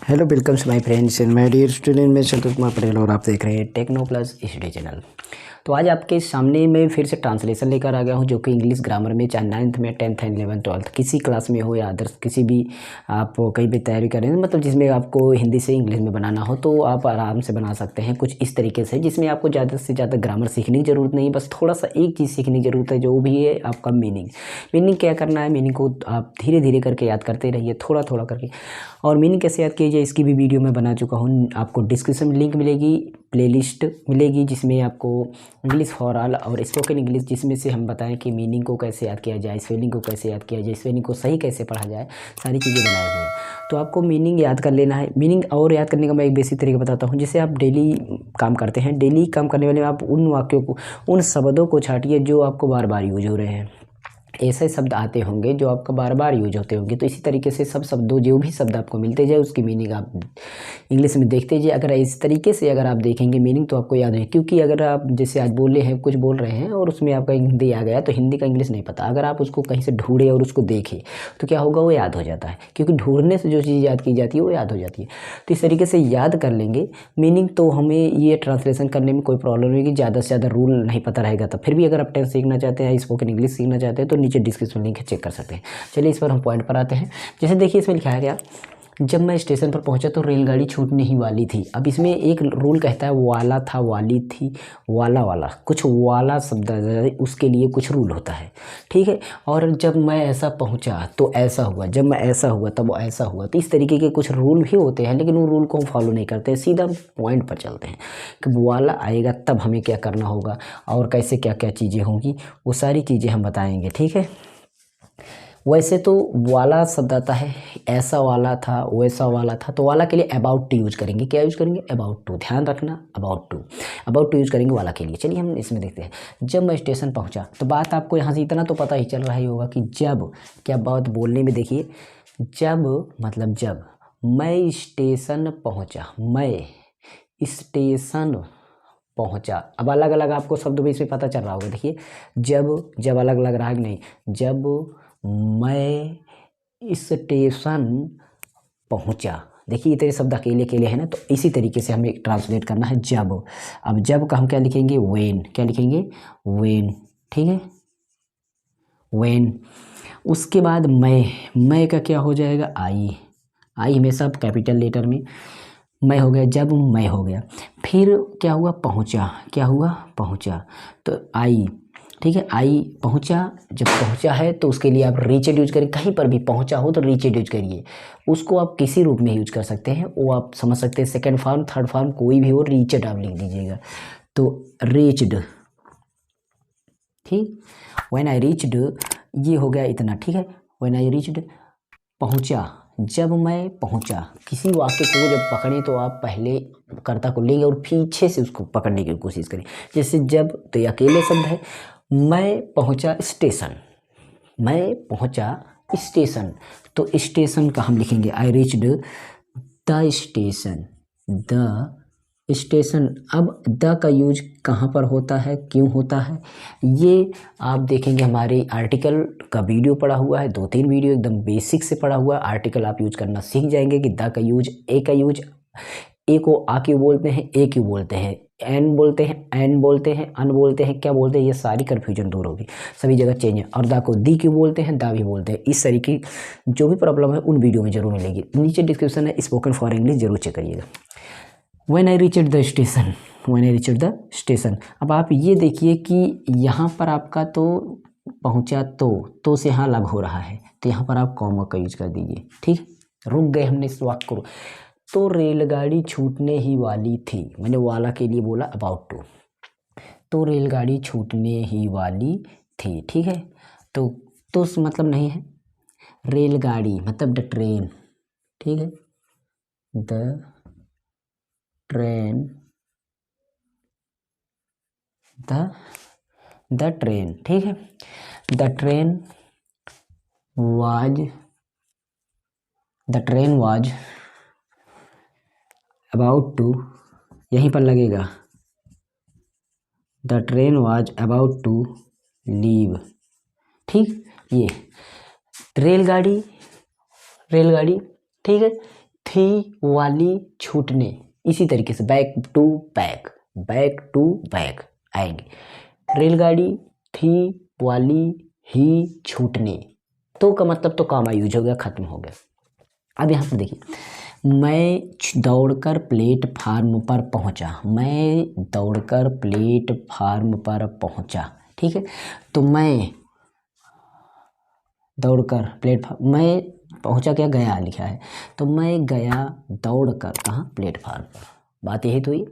Hello welcome my friends and my dear student. मैं संतोष कुमार पटेल और आप देख रहे हैं टेक्नो प्लस स्टडी चैनल। तो आज आपके सामने मैं फिर से ट्रांसलेशन लेकर आ गया हूं, जो कि इंग्लिश ग्रामर में, चाहे 9th में, 10th एंड 11th 12th किसी क्लास में हो या अदर्स किसी भी आप कहीं भी तैयारी कर रहे हैं, मतलब जिसमें आपको हिंदी से इंग्लिश में बनाना हो तो आप आराम से बना सकते हैं कुछ इस तरीके से, जिसमें आपको ज़्यादा से ज़्यादा ग्रामर सीखने की ज़रूरत नहीं, बस थोड़ा सा एक चीज़ सीखने की ज़रूरत है, जो भी है आपका मीनिंग क्या करना है। मीनिंग को आप धीरे धीरे करके याद करते रहिए, थोड़ा थोड़ा करके। और मीनिंग कैसे याद कीजिए, इसकी भी वीडियो मैं बना चुका हूँ। आपको डिस्क्रिप्शन में लिंक मिलेगी, प्लेलिस्ट मिलेगी, जिसमें आपको इंग्लिश फॉर ऑल और स्पोकन इंग्लिश, जिसमें से हम बताएं कि मीनिंग को कैसे याद किया जाए, स्पेलिंग को कैसे याद किया जाए, स्पेलिंग को सही कैसे पढ़ा जाए, सारी चीज़ें बनाए हुए हैं। तो आपको मीनिंग याद कर लेना है। मीनिंग और याद करने का मैं एक बेसिक तरीका बताता हूँ। जैसे आप डेली काम करते हैं, डेली काम करने वाले में आप उन वाक्यों को, उन शब्दों को छाटिए जो आपको बार बार यूज हो रहे हैं। ऐसे शब्द आते होंगे जो आपका बार बार यूज होते होंगे, तो इसी तरीके से सब शब्दों, जो भी शब्द आपको मिलते जाए उसकी मीनिंग आप इंग्लिश में देखते जाइए। अगर इस तरीके से अगर आप देखेंगे मीनिंग तो आपको याद है, क्योंकि अगर आप जैसे आज बोले हैं, कुछ बोल रहे हैं और उसमें आपका हिंदी आ गया तो हिंदी का इंग्लिश नहीं पता, अगर आप उसको कहीं से ढूंढे और उसको देखें तो क्या होगा, वो याद हो जाता है, क्योंकि ढूंढने से जो चीज़ याद की जाती है वो याद हो जाती है। तो इस तरीके से याद कर लेंगे मीनिंग, तो हमें ये ट्रांसलेशन करने में कोई प्रॉब्लम नहीं कि ज़्यादा से ज़्यादा रूल नहीं पता रहेगा। तो फिर भी अगर आप टेंस सीखना चाहते हैं, स्पोकन इंग्लिश सीखना चाहते हैं, तो नीचे डिस्क्रिप्शन लिंक चेक कर सकते हैं। चलिए इस पर हम पॉइंट पर आते हैं। जैसे देखिए इसमें लिखा है क्या, जब मैं स्टेशन पर पहुंचा तो रेलगाड़ी छूटने ही वाली थी। अब इसमें एक रूल कहता है वाला था, वाली थी, वाला वाला, कुछ वाला शब्द उसके लिए कुछ रूल होता है, ठीक है। और जब मैं ऐसा पहुंचा तो ऐसा हुआ, जब मैं ऐसा हुआ तब ऐसा हुआ। तो इस तरीके के कुछ रूल भी होते हैं, लेकिन वो रूल को हम फॉलो नहीं करते, सीधा पॉइंट पर चलते हैं कि वाला आएगा तब हमें क्या करना होगा और कैसे क्या क्या चीज़ें होंगी, वो सारी चीज़ें हम बताएंगे, ठीक है। वैसे तो वाला शब्द आता है, ऐसा वाला था, वैसा वाला था, तो वाला के लिए अबाउट टू यूज करेंगे। क्या यूज करेंगे? About to. ध्यान रखना, अबाउट टू यूज करेंगे वाला के लिए। चलिए हम इसमें देखते हैं। जब मैं स्टेशन पहुंचा, तो बात आपको यहाँ से इतना तो पता ही चल रहा ही होगा कि जब, क्या बात बोलने में देखिए, जब मतलब जब मैं स्टेशन पहुंचा, मैं स्टेशन पहुंचा। अब अलग अलग आपको शब्द भी इसमें पता चल रहा होगा। देखिए जब, जब अलग लग रहा है कि नहीं, जब मैं स्टेशन पहुंचा, देखिए इतने शब्द अकेले अकेले है ना, तो इसी तरीके से हमें ट्रांसलेट करना है जब। अब जब का हम क्या लिखेंगे? वेन। क्या लिखेंगे? वेन, ठीक है, वेन। उसके बाद मैं का क्या हो जाएगा? आई हमेशा कैपिटल लेटर में, मैं हो गया, जब मैं हो गया। फिर क्या हुआ? पहुंचा। क्या हुआ? पहुंचा, तो आई, ठीक है, आई पहुंचा। जब पहुंचा है तो उसके लिए आप रीचेड यूज करें। कहीं पर भी पहुंचा हो तो रीचेड यूज करिए। उसको आप किसी रूप में यूज कर सकते हैं, वो आप समझ सकते हैं, सेकंड फॉर्म, थर्ड फॉर्म, कोई भी हो, रीचेड आप लिख दीजिएगा। तो रीच्ड, ठीक, व्हेन आई रीच्ड, ये हो गया इतना, ठीक है। व्हेन आई रीच्ड, पहुंचा, जब मैं पहुंचा। किसी वाक्य को जब पकड़ें तो आप पहले कर्ता को लेंगे और पीछे से उसको पकड़ने की कोशिश करें। जैसे जब, तो ये अकेले शब्द है। मैं पहुंचा स्टेशन, मैं पहुंचा स्टेशन, तो स्टेशन का हम लिखेंगे I reached the station, the station. अब द का यूज कहाँ पर होता है, क्यों होता है, ये आप देखेंगे हमारे आर्टिकल का वीडियो पड़ा हुआ है, 2-3 वीडियो एकदम बेसिक से पड़ा हुआ है। आर्टिकल आप यूज करना सीख जाएंगे कि द का यूज, ए का यूज, ए को आ क्यों बोलते हैं, ए क्यों बोलते हैं, एन बोलते हैं, एन बोलते हैं, अन बोलते हैं, क्या बोलते हैं, ये सारी कन्फ्यूजन दूर होगी। सभी जगह चेंज है। और दा को दी क्यों बोलते हैं, दा भी बोलते हैं। इस तरीके जो भी प्रॉब्लम है उन वीडियो में जरूर मिलेगी। नीचे डिस्क्रिप्शन है, स्पोकन फॉर इंग्लिश जरूर चेक करिएगा। When I reached the station, when I reached the station. अब आप ये देखिए कि यहाँ पर आपका तो पहुँचा, तो से यहाँ लग हो रहा है, तो यहाँ पर आप कॉमा का यूज कर दीजिए, ठीक। रुक गए हमने इस वाक्य को। तो रेलगाड़ी छूटने ही वाली थी, मैंने वाला के लिए बोला अबाउट टू, तो रेलगाड़ी छूटने ही वाली थी, ठीक है। तो मतलब नहीं है, रेलगाड़ी मतलब द ट्रेन, ठीक है, द ट्रेन, द ट्रेन, ठीक है। The train was, the train was about to, यहीं पर लगेगा, the train was about to leave, ठीक। ये रेलगाड़ी, रेलगाड़ी, ठीक है, थी वाली छूटने, इसी तरीके से back to back, back to back आएंगे। रेलगाड़ी थी वाली ही छूटने, तो का मतलब तो कामा यूज हो गया, खत्म हो गया। अब यहाँ पर देखिए, मैं दौड़कर प्लेटफार्म पर पहुँचा, मैं दौड़कर प्लेटफार्म पर पहुँचा, ठीक है। तो मैं दौड़कर प्लेटफार्म, मैं पहुँचा क्या, गया लिखा है, तो मैं गया दौड़कर कहाँ, प्लेटफार्म पर। बात यही तो हुई,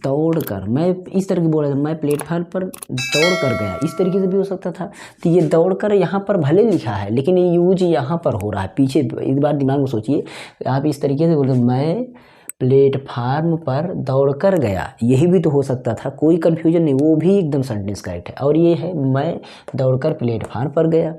दौड़कर, मैं इस तरह की बोल रहा था, मैं प्लेटफार्म पर दौड़कर गया, इस तरीके से भी हो सकता था। तो ये दौड़कर यहाँ पर भले लिखा है, लेकिन ये यूज यहाँ पर हो रहा है पीछे। एक बार दिमाग में सोचिए, आप इस तरीके से बोलते, मैं प्लेटफार्म पर दौड़कर गया, यही भी तो हो सकता था, कोई कन्फ्यूजन नहीं, वो भी एकदम सेंटेंस करेक्ट है। और ये है मैं दौड़कर प्लेटफार्म पर गया,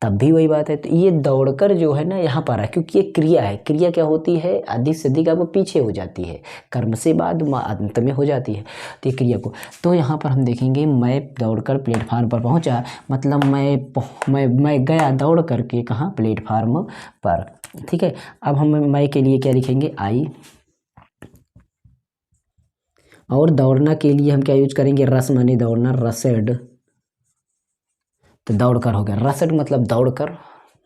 तब भी वही बात है। तो ये दौड़कर जो है ना यहाँ पर है, क्योंकि ये क्रिया है। क्रिया क्या होती है, अधिक से अधिक वो पीछे हो जाती है, कर्म से बाद अंत में हो जाती है, तो ये क्रिया को। तो यहाँ पर हम देखेंगे, मैं दौड़कर प्लेटफार्म पर पहुँचा, मतलब मैं गया दौड़ करके कहाँ, प्लेटफार्म पर, ठीक है। अब हम मैं के लिए क्या लिखेंगे, आई, और दौड़ना के लिए हम क्या यूज करेंगे, रस माने दौड़ना, रसेड, तो दौड़कर हो गया, रसेड मतलब दौड़कर,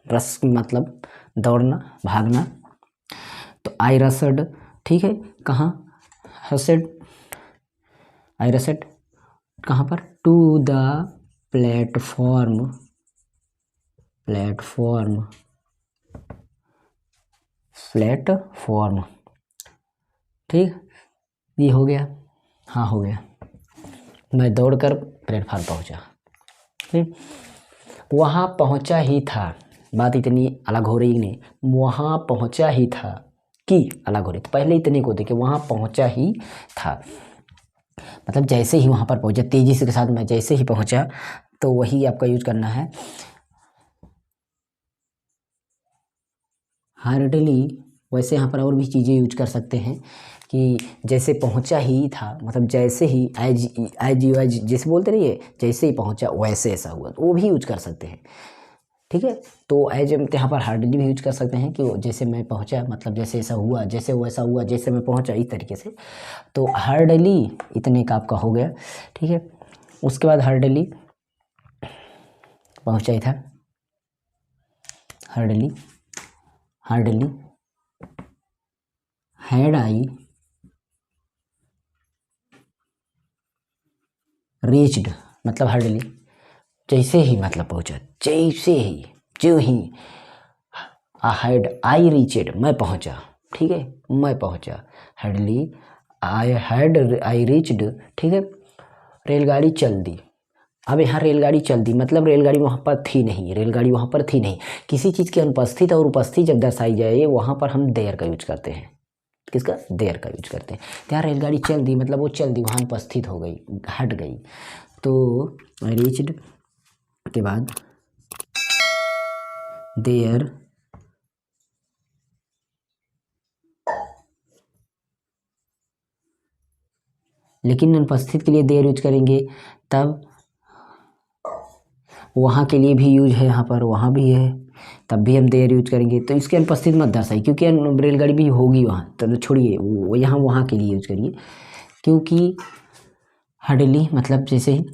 रस मतलब दौड़ना, भागना, तो आई रसेड, ठीक है। कहाँ, हसेड, आई रसेड कहाँ पर, to the platform, platform, platform, ठीक, ये हो गया, हाँ हो गया। मैं दौड़कर प्लेटफार्म पहुंचा, ठीक, वहाँ पहुंचा ही था, बात इतनी अलग हो रही नहीं, वहाँ पहुंचा ही था कि अलग हो रही, तो पहले इतने को देखे, वहाँ पहुंचा ही था, मतलब जैसे ही वहाँ पर पहुंचा, तेजी से के साथ मैं जैसे ही पहुंचा, तो वही आपका यूज करना है। हार्डली, वैसे यहाँ पर और भी चीज़ें यूज कर सकते हैं कि जैसे पहुंचा ही था, मतलब जैसे ही, एज जैसे बोलते रहिए, जैसे ही पहुंचा वैसे ऐसा हुआ, तो वो भी यूज कर सकते हैं, ठीक है। तो एज हम यहाँ पर हार्डली भी यूज कर सकते हैं कि जैसे मैं पहुंचा, मतलब जैसे ऐसा हुआ, जैसे वैसा हुआ, जैसे मैं पहुंचा, इस तरीके से। तो हार्डली इतने का आपका हो गया, ठीक है। उसके बाद हार्डली पहुंचा ही था, hardly, hardly had I reached, मतलब हार्डली जैसे ही, मतलब पहुंचा, जैसे ही, जो ही, हैड आई रीचड, मैं पहुंचा, ठीक है, मैं पहुंचा, hardly I had I reached, ठीक है। रेलगाड़ी चल दी, अब यहाँ रेलगाड़ी चल दी, मतलब रेलगाड़ी वहाँ पर थी नहीं, रेलगाड़ी वहाँ पर थी नहीं। किसी चीज़ की अनुपस्थित और उपस्थित जब दर्शाई जाए, वहाँ पर हम देयर का यूज करते हैं, किसका, देयर का यूज करते हैं। तो यहाँ रेलगाड़ी चल दी, मतलब वो चल दी, वहाँ उपस्थित हो गई, हट गई, तो रीच्ड के बाद देयर, लेकिन अनुपस्थित के लिए देयर यूज करेंगे, तब वहाँ के लिए भी यूज है, यहाँ पर वहाँ भी है, तब भी हम देयर यूज करेंगे। तो इसके अनुपस्थित मत दर्शाइए, क्योंकि रेलगाड़ी भी होगी वहाँ, तो छोड़िए वो, यहाँ वहाँ के लिए यूज करिए, क्योंकि हडली मतलब जैसे ही,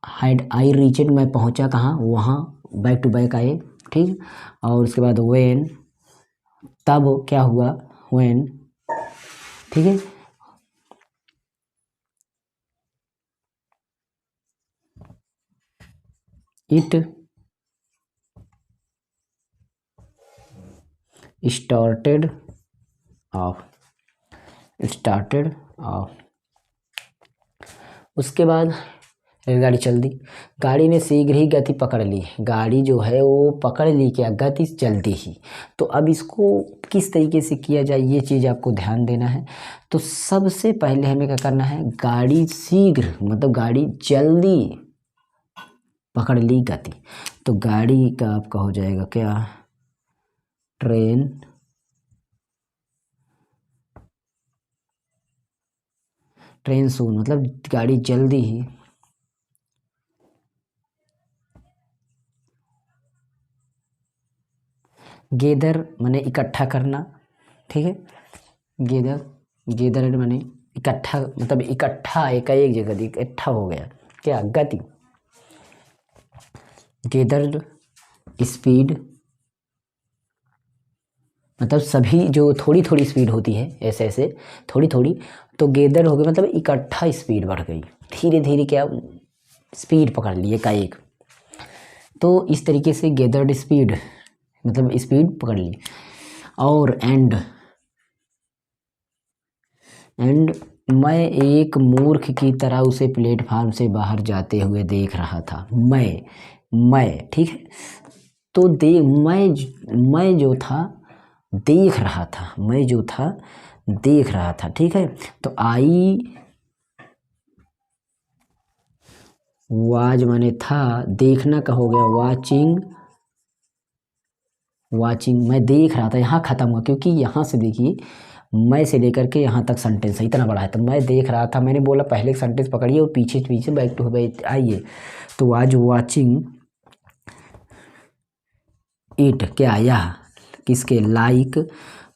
हैड आई रीचड, मैं पहुँचा कहाँ, वहाँ, बैक टू बैक आए, ठीक। और उसके बाद व्हेन, तब क्या हुआ, व्हेन, ठीक है। It started off, started off, उसके बाद रेलगाड़ी चल दी, गाड़ी ने शीघ्र ही गति पकड़ ली, गाड़ी जो है वो पकड़ ली, क्या, गति जल्दी ही। तो अब इसको किस तरीके से किया जाए, ये चीज़ आपको ध्यान देना है। तो सबसे पहले हमें क्या करना है, गाड़ी शीघ्र मतलब गाड़ी जल्दी पकड़ ली गति, तो गाड़ी का आपका हो जाएगा क्या, ट्रेन, ट्रेन सून मतलब गाड़ी जल्दी ही, गेदर माने इकट्ठा करना, ठीक है। गेदर, गेदर्ड माने इकट्ठा, मतलब इकट्ठा, एक जगह इकट्ठा हो गया, क्या गति। गेदर्ड स्पीड, मतलब सभी जो थोड़ी थोड़ी स्पीड होती है, ऐसे ऐसे थोड़ी थोड़ी, तो गेदर हो गया मतलब इकट्ठा स्पीड बढ़ गई, धीरे धीरे क्या स्पीड पकड़ लिए का एक। तो इस तरीके से गेदर्ड स्पीड मतलब स्पीड पकड़ ली। और एंड मैं एक मूर्ख की तरह उसे प्लेटफार्म से बाहर जाते हुए देख रहा था। मैं ठीक है। तो मैं जो था देख रहा था, मैं जो था देख रहा था, ठीक है। तो आई वाज माने था, देखना का हो गया वाचिंग, मैं देख रहा था, यहाँ खत्म हुआ क्योंकि यहाँ से देखिए मैं से लेकर के यहाँ तक सेंटेंस है, इतना बड़ा है। तो मैं देख रहा था, मैंने बोला पहले सेंटेंस पकड़िए और पीछे पीछे बैक टू बैक आइए। तो आज वाचिंग इट, क्या यह, किसके, लाइक,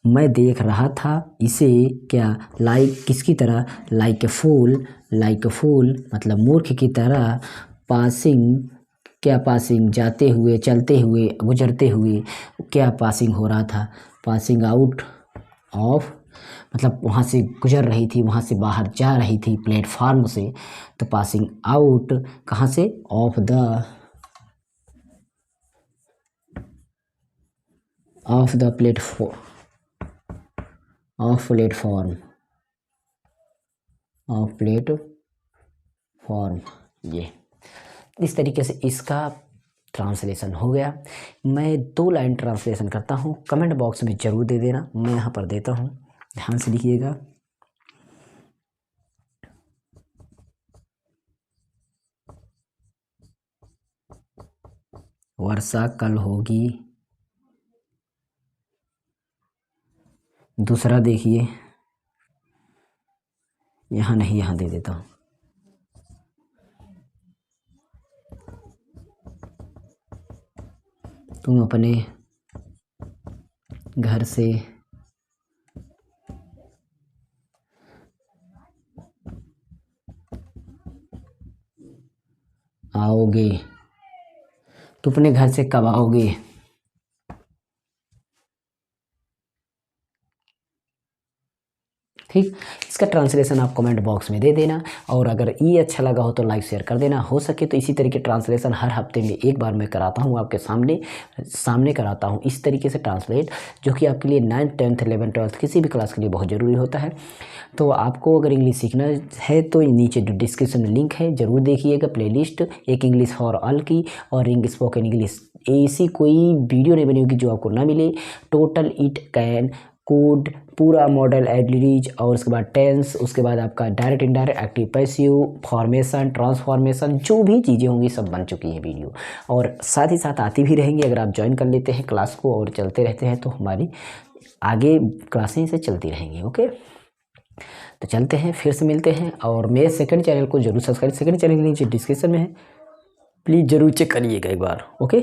मैं देख रहा था इसे, क्या, लाइक किसकी तरह, लाइक ए फूल मतलब मूर्ख की तरह, पासिंग, क्या पासिंग, जाते हुए, चलते हुए, गुजरते हुए, क्या पासिंग हो रहा था, पासिंग आउट ऑफ, मतलब वहाँ से गुजर रही थी, वहाँ से बाहर जा रही थी प्लेटफार्म से। तो पासिंग आउट कहाँ से, ऑफ द प्लेटफॉर्म, ये इस तरीके से इसका ट्रांसलेशन हो गया। मैं 2 लाइन ट्रांसलेशन करता हूँ, कमेंट बॉक्स में ज़रूर दे देना, मैं यहाँ पर देता हूँ, ध्यान से लिखिएगा। वर्षा कल होगी, दूसरा देखिए, यहाँ नहीं, यहाँ दे देता हूँ, तुम अपने घर से आओगे, तुम अपने घर से कब आओगे। ठीक, इसका ट्रांसलेशन आप कमेंट बॉक्स में दे देना। और अगर ये अच्छा लगा हो तो लाइक शेयर कर देना। हो सके तो इसी तरीके ट्रांसलेशन हर हफ्ते में एक बार मैं कराता हूँ, आपके सामने कराता हूँ इस तरीके से ट्रांसलेट, जो कि आपके लिए 9th 10th 11th 12th किसी भी क्लास के लिए बहुत ज़रूरी होता है। तो आपको अगर इंग्लिश सीखना है तो नीचे जो डिस्क्रिप्शन में लिंक है ज़रूर देखिएगा, प्लेलिस्ट एक इंग्लिश फॉर ऑल की और स्पोकन इंग्लिश, ऐसी कोई वीडियो नहीं बनी होगी जो आपको ना मिले। टोटल, इट, कैन, कोड, पूरा मॉडल, एडलिरीज, और उसके बाद टेंस, उसके बाद आपका direct indirect, active passive, formation, transformation, जो भी चीज़ें होंगी सब बन चुकी हैं वीडियो, और साथ ही साथ आती भी रहेंगी। अगर आप ज्वाइन कर लेते हैं क्लास को और चलते रहते हैं तो हमारी आगे क्लासें से चलती रहेंगी। ओके, तो चलते हैं, फिर से मिलते हैं। और मेरे सेकंड चैनल को जरूर सब्सक्राइब, सेकंड चैनल नीचे डिस्क्रिप्शन में है, प्लीज़ ज़रूर चेक करिएगा एक बार। Okay,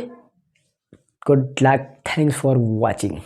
good luck, thanks for watching.